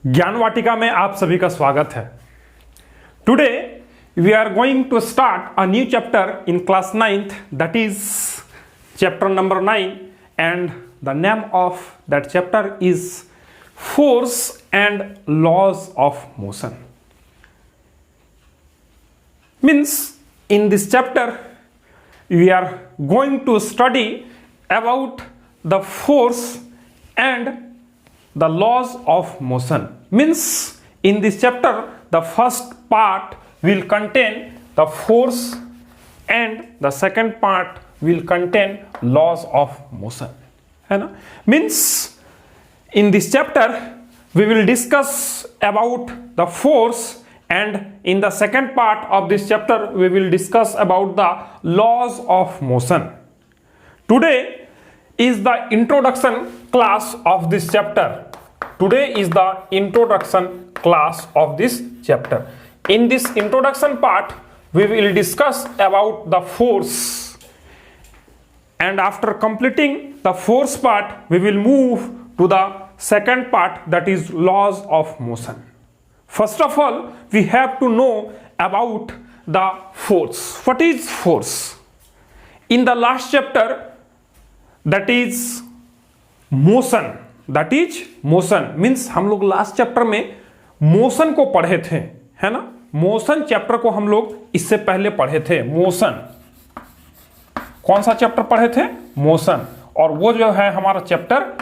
ज्ञान वाटिका में आप सभी का स्वागत है। Today we are going to start a new chapter in class 9th, that is chapter number 9, and the name of that chapter is force and laws of motion. Means in this chapter we are going to study about the force and the laws of motion. Means in this chapter the first part will contain the force and the second part will contain laws of motion, है ना? Means in this chapter we will discuss about the force, and in the second part of this chapter we will discuss about the laws of motion. Today is the introduction class of this chapter. Today is the introduction class of this chapter. In this introduction part we will discuss about the force, and after completing the force part we will move to the second part, that is laws of motion. First of all we have to know about the force. What is force? In the last chapter, that is motion, that is motion means हम लोग last chapter में motion को पढ़े थे, है ना? Motion chapter को हम लोग इससे पहले पढ़े थे। मोशन कौन सा चैप्टर पढ़े थे? मोशन। और वो जो है हमारा चैप्टर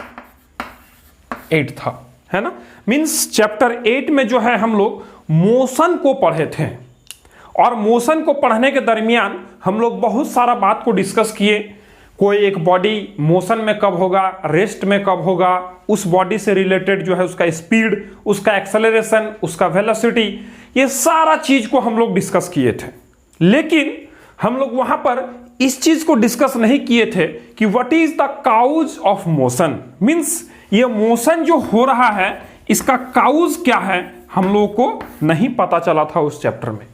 8 था, है ना? मींस चैप्टर 8 में जो है हम लोग मोशन को पढ़े थे, और मोशन को पढ़ने के दरमियान हम लोग बहुत सारा बात को डिस्कस किए। कोई एक बॉडी मोशन में कब होगा, रेस्ट में कब होगा, उस बॉडी से रिलेटेड जो है उसका स्पीड, उसका एक्सेलरेशन, उसका वेलोसिटी, ये सारा चीज को हम लोग डिस्कस किए थे। लेकिन हम लोग वहां पर इस चीज को डिस्कस नहीं किए थे कि what is the cause of motion. Means ये मोशन जो हो रहा है इसका काउज क्या है, हम लोगों को नहीं पता चला था उस चैप्टर में,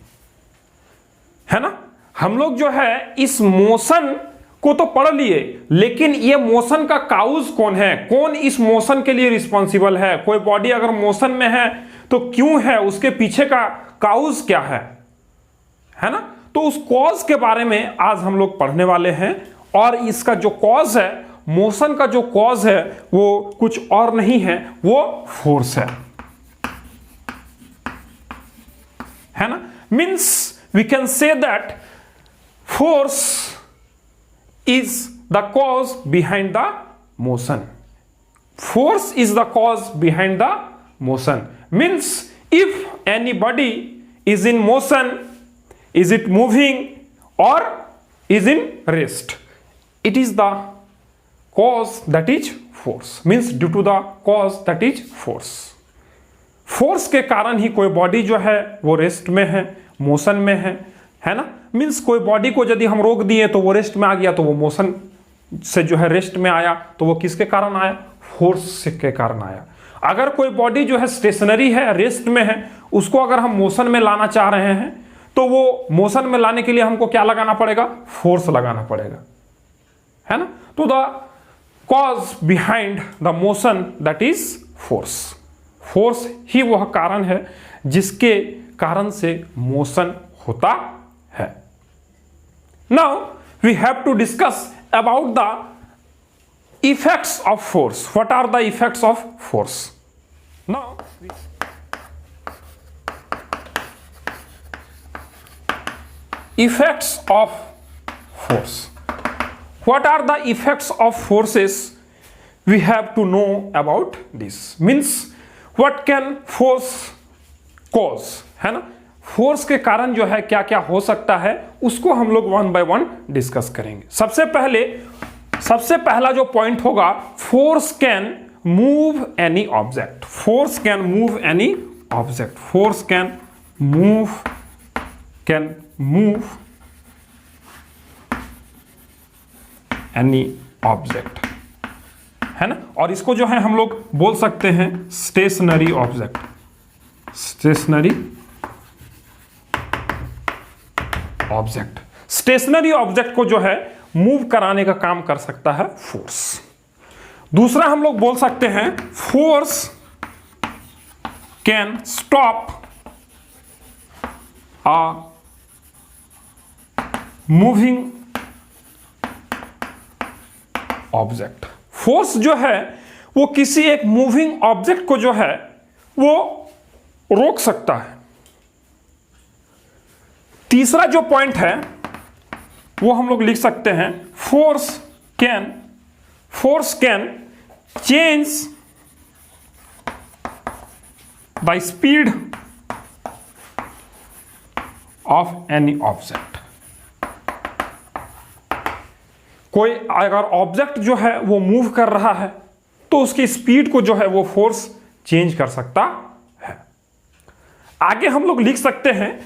है ना? हम लोग जो है इस मोशन को तो पढ़ लिए, लेकिन ये मोशन का काउज कौन है, कौन इस मोशन के लिए रिस्पॉन्सिबल है। कोई बॉडी अगर मोशन में है तो क्यों है, उसके पीछे का काउज क्या है ना? तो उस कॉज के बारे में आज हम लोग पढ़ने वाले हैं। और इसका जो कॉज है, मोशन का जो कॉज है वो कुछ और नहीं है, वो फोर्स है ना? Means we can say that force is the cause behind the motion. Force is the cause behind the motion. Means if any body is in motion, is it moving or is in rest, it is the cause that is force. Means due to the cause that is force. Force के कारण ही कोई body जो है वो rest में है, motion में है ना? मीन्स कोई बॉडी को यदि हम रोक दिए तो वो रेस्ट में आ गया, तो वो मोशन से जो है रेस्ट में आया, तो वो किसके कारण आया? फोर्स के कारण आया। अगर कोई बॉडी जो है स्टेशनरी है, रेस्ट में है, उसको अगर हम मोशन में लाना चाह रहे हैं तो वो मोशन में लाने के लिए हमको क्या लगाना पड़ेगा? फोर्स लगाना पड़ेगा, है ना? तो the cause behind the motion that is force. Force ही वह कारण है जिसके कारण से मोशन होता है। Now we have to discuss about the effects of force. What are the effects of force? Now effects of force. What are the effects of forces? We have to know about this. Means what can force cause, है ना? Force के कारण जो है क्या क्या हो सकता है उसको हम लोग वन बाय वन डिस्कस करेंगे। सबसे पहला जो पॉइंट होगा, force can move any object. Force can move any object. Force can move any object, है ना? और इसको जो है हम लोग बोल सकते हैं stationary object. Stationary object stationary object को जो है मूव कराने का काम कर सकता है फोर्स। दूसरा हम लोग बोल सकते हैं force can stop a moving object. Force जो है वो किसी एक मूविंग ऑब्जेक्ट को जो है वो रोक सकता है। तीसरा जो पॉइंट है वो हम लोग लिख सकते हैं force can change the speed of any object. कोई अगर ऑब्जेक्ट जो है वो मूव कर रहा है तो उसकी स्पीड को जो है वो फोर्स चेंज कर सकता है। आगे हम लोग लिख सकते हैं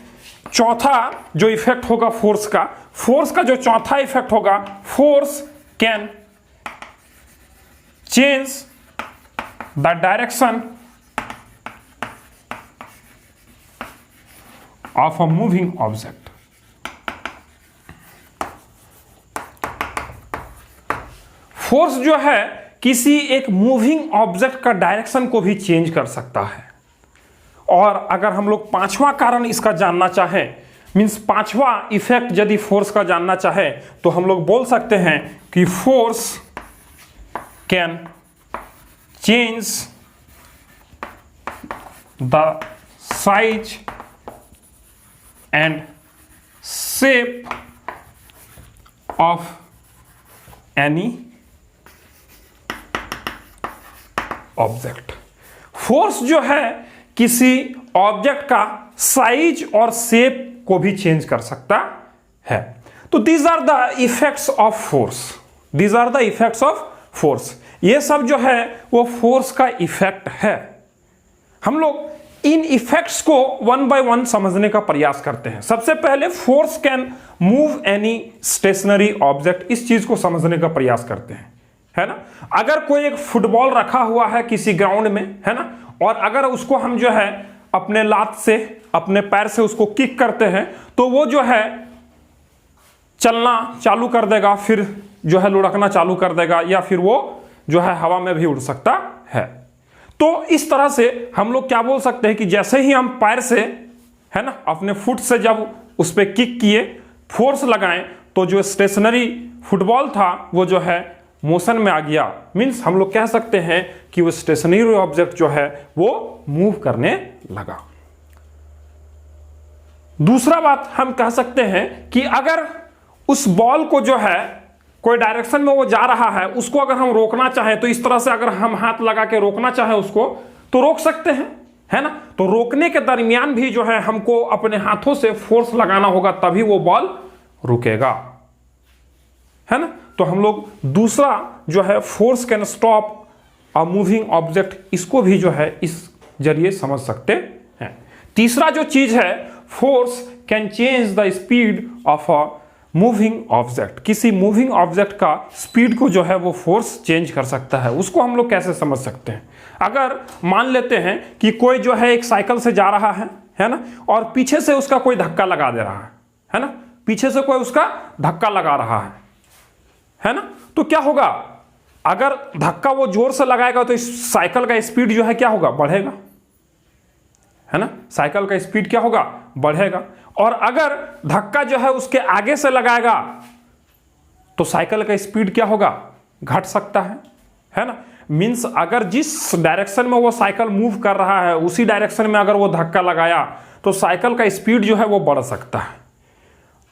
चौथा जो इफेक्ट होगा फोर्स का जो चौथा इफेक्ट होगा, force can change the direction of a moving object. Force जो है किसी एक मूविंग ऑब्जेक्ट का डायरेक्शन को भी चेंज कर सकता है। और अगर हम लोग पांचवा कारण इसका जानना चाहें, मींस पांचवा इफेक्ट यदि फोर्स का जानना चाहे, तो हम लोग बोल सकते हैं कि force can change the size and shape of any object. Force जो है किसी ऑब्जेक्ट का साइज और शेप को भी चेंज कर सकता है। तो these are the effects of force. ये सब जो है वो फोर्स का इफेक्ट है। हम लोग इन इफेक्ट्स को वन बाय वन समझने का प्रयास करते हैं। सबसे पहले force can move any stationary object, इस चीज को समझने का प्रयास करते हैं, है ना। अगर कोई एक फुटबॉल रखा हुआ है किसी ग्राउंड में, है ना, और अगर उसको हम जो है अपने लात से, अपने पैर से उसको किक करते हैं तो वो जो है चलना चालू कर देगा, फिर जो है लुढ़कना चालू कर देगा, या फिर वो जो है हवा में भी उड़ सकता है। तो इस तरह से हम लोग क्या बोल सकते हैं कि जैसे ही हम पैर से, है ना, अपने फुट से जब उस पर किक किए, फोर्स लगाएं, तो जो स्टेशनरी फुटबॉल था वो जो है मोशन में आ गया। मीन्स हम लोग कह सकते हैं कि वो स्टेशनरी ऑब्जेक्ट जो है वो मूव करने लगा। दूसरा बात हम कह सकते हैं कि अगर उस बॉल को जो है कोई डायरेक्शन में वो जा रहा है, उसको अगर हम रोकना चाहें तो इस तरह से अगर हम हाथ लगा के रोकना चाहें उसको तो रोक सकते हैं, है ना। तो रोकने के दरमियान भी जो है हमको अपने हाथों से फोर्स लगाना होगा, तभी वो बॉल रुकेगा, है ना। तो हम लोग दूसरा जो है force can stop a moving object, इसको भी जो है इस जरिए समझ सकते हैं। तीसरा जो चीज है, force can change the speed of a moving object. किसी मूविंग ऑब्जेक्ट का स्पीड को जो है वो फोर्स चेंज कर सकता है। उसको हम लोग कैसे समझ सकते हैं? अगर मान लेते हैं कि कोई जो है एक साइकिल से जा रहा है ना, और पीछे से उसका कोई धक्का लगा दे रहा है ना, पीछे से कोई उसका धक्का लगा रहा है ना, तो क्या होगा? अगर धक्का वो जोर से लगाएगा तो इस साइकिल का स्पीड जो है क्या होगा? बढ़ेगा, है ना। साइकिल का स्पीड क्या होगा? बढ़ेगा। और अगर धक्का जो है उसके आगे से लगाएगा तो साइकिल का स्पीड क्या होगा? घट सकता है ना। मींस अगर जिस डायरेक्शन में वो साइकिल मूव कर रहा है उसी डायरेक्शन में अगर वो धक्का लगाया तो साइकिल का स्पीड जो है वो बढ़ सकता है।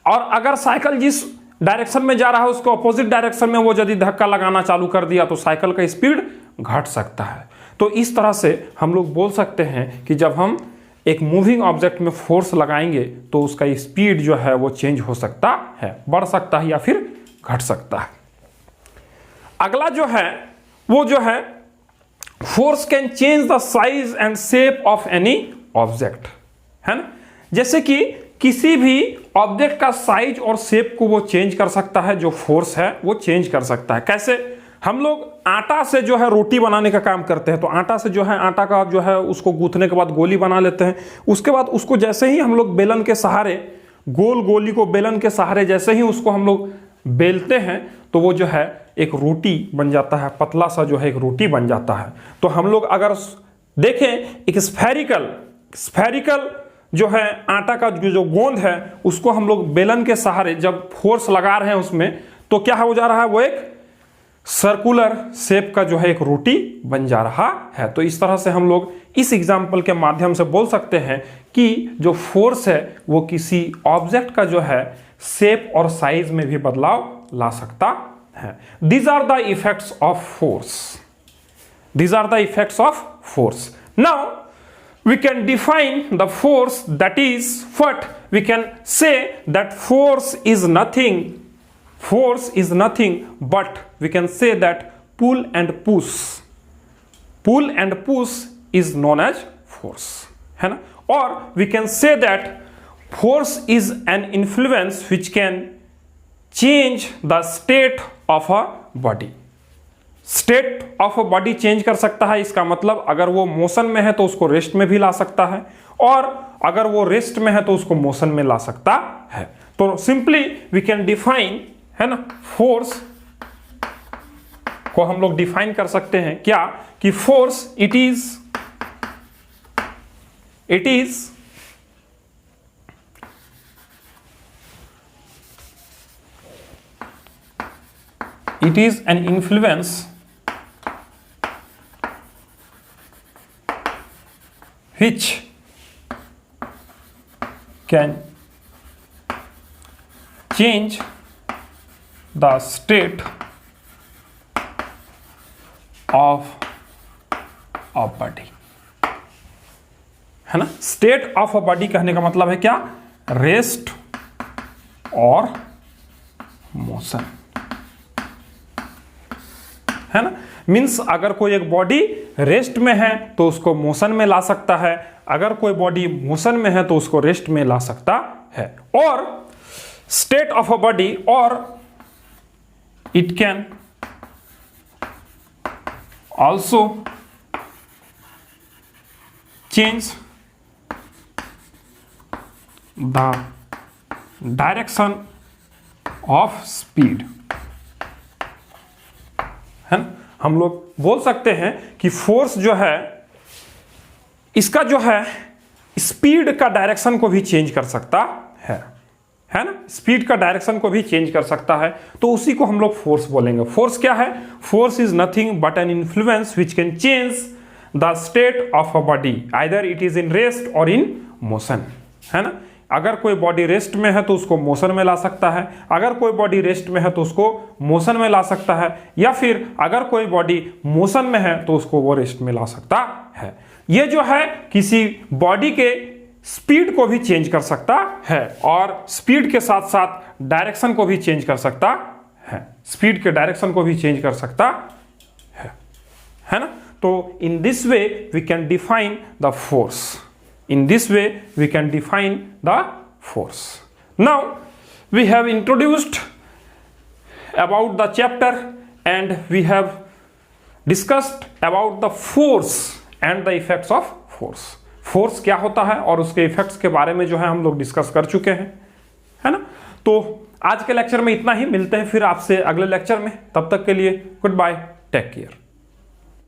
और अगर साइकिल जिस डायरेक्शन में जा रहा है उसके ऑपोजिट डायरेक्शन में वो यदि धक्का लगाना चालू कर दिया तो साइकिल का स्पीड घट सकता है। तो इस तरह से हम लोग बोल सकते हैं कि जब हम एक मूविंग ऑब्जेक्ट में फोर्स लगाएंगे तो उसका स्पीड जो है वो चेंज हो सकता है, बढ़ सकता है या फिर घट सकता है। अगला जो है वो जो है force can change the size and shape of any object, है ना। जैसे कि किसी भी ऑब्जेक्ट का साइज और शेप को वो चेंज कर सकता है, जो फोर्स है वो चेंज कर सकता है। कैसे? हम लोग आटा से जो है रोटी बनाने का काम करते हैं, तो आटा से जो है आटा का जो है उसको गूंथने के बाद गोली बना लेते हैं। उसके बाद उसको जैसे ही हम लोग बेलन के सहारे गोल गोली को बेलन के सहारे जैसे ही उसको हम लोग बेलते हैं तो वो जो है एक रोटी बन जाता है, पतला सा जो है एक रोटी बन जाता है। तो हम लोग अगर देखें एक स्फेरिकल जो है आटा का जो गोंद है उसको हम लोग बेलन के सहारे जब फोर्स लगा रहे हैं उसमें तो क्या हो जा रहा है, वो एक सर्कुलर शेप का जो है एक रोटी बन जा रहा है। तो इस तरह से हम लोग इस एग्जाम्पल के माध्यम से बोल सकते हैं कि जो फोर्स है वो किसी ऑब्जेक्ट का जो है शेप और साइज में भी बदलाव ला सकता है। These are the effects of force. These are the effects of force. Now we can define the force, that is what we can say that force is nothing but we can say that pull and push is known as force, है ना। और we can say that force is an influence which can change the state of a body. State of a body change कर सकता है, इसका मतलब अगर वो मोशन में है तो उसको रेस्ट में भी ला सकता है और अगर वो रेस्ट में है तो उसको मोशन में ला सकता है। तो सिंपली वी कैन डिफाइन, है ना, फोर्स को हम लोग डिफाइन कर सकते हैं क्या कि force it is an influence which can change the state of a body, है ना। स्टेट ऑफ अ बॉडी कहने का मतलब है क्या, रेस्ट और मोशन, है ना। मीन्स अगर कोई एक बॉडी रेस्ट में है तो उसको मोशन में ला सकता है, अगर कोई बॉडी मोशन में है तो उसको रेस्ट में ला सकता है। और स्टेट ऑफ अ बॉडी और it can also change the direction of speed, है ना। हम लोग बोल सकते हैं कि फोर्स जो है इसका जो है स्पीड का डायरेक्शन को भी चेंज कर सकता है ना, स्पीड का डायरेक्शन को भी चेंज कर सकता है। तो उसी को हम लोग फोर्स बोलेंगे। फोर्स क्या है, force is nothing but an influence which can change the state of a body, either it is in rest और इन मोशन, है ना। अगर कोई बॉडी रेस्ट में है तो उसको मोशन में ला सकता है, अगर कोई बॉडी रेस्ट में है तो उसको मोशन में ला सकता है, या फिर अगर कोई बॉडी मोशन में है तो उसको वो रेस्ट में ला सकता है। ये जो है किसी बॉडी के स्पीड को भी चेंज कर सकता है और स्पीड के साथ साथ डायरेक्शन को भी चेंज कर सकता है, स्पीड के डायरेक्शन को भी चेंज कर सकता है ना। तो in this way we can define the force. In this way we can define the force. Now we have introduced about the chapter and we have discussed about the force and the effects of force. Force क्या होता है और उसके effects के बारे में जो है हम लोग डिस्कस कर चुके हैं, है ना। तो आज के लेक्चर में इतना ही, मिलते हैं फिर आपसे अगले लेक्चर में। तब तक के लिए गुड बाय, टेक केयर।